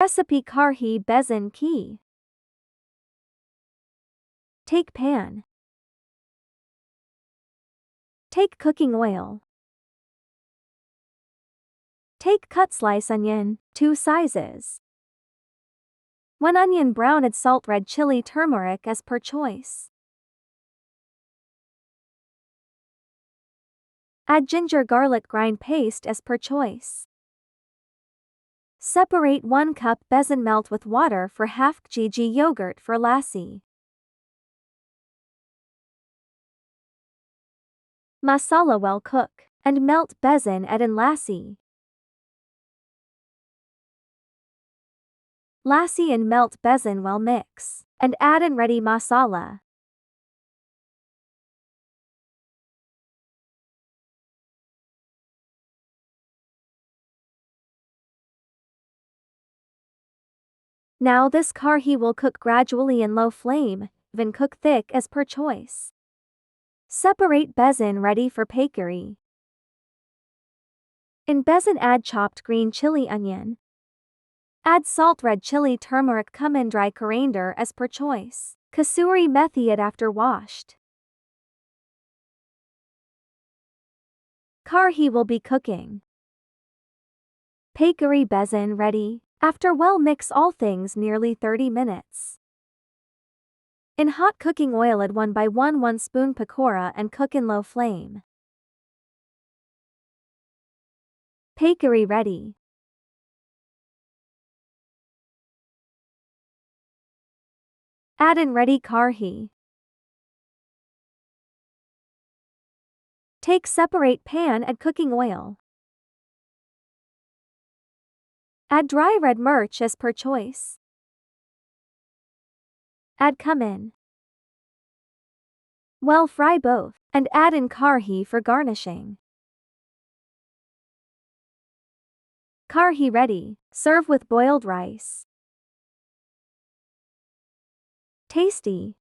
Recipe Karhi Besan Key. Take pan. Take cooking oil. Take cut slice onion, 2 sizes. 1 onion brown, add salt, red chili, turmeric as per choice. Add ginger garlic grind paste as per choice. Separate 1 cup besan, melt with water for half kg yogurt for lassi. Masala well cook, and melt besan add in lassi. Lassi and melt besan well mix, and add in ready masala. Now this karhi will cook gradually in low flame, then cook thick as per choice. Separate besan ready for Pakory. In besan add chopped green chili onion. Add salt, red chili, turmeric, cumin, dry coriander as per choice. Kasoori methee add after washed. Karhi will be cooking. Pakory besan ready. After well mix all things nearly 30 minutes. In hot cooking oil add 1 by 1 spoon pakora and cook in low flame. Pakory ready. Add in ready karhi. Take separate pan, add cooking oil. Add dry red mirch as per choice. Add cumin. Well fry both, and add in karhi for garnishing. Karhi ready. Serve with boiled rice. Tasty.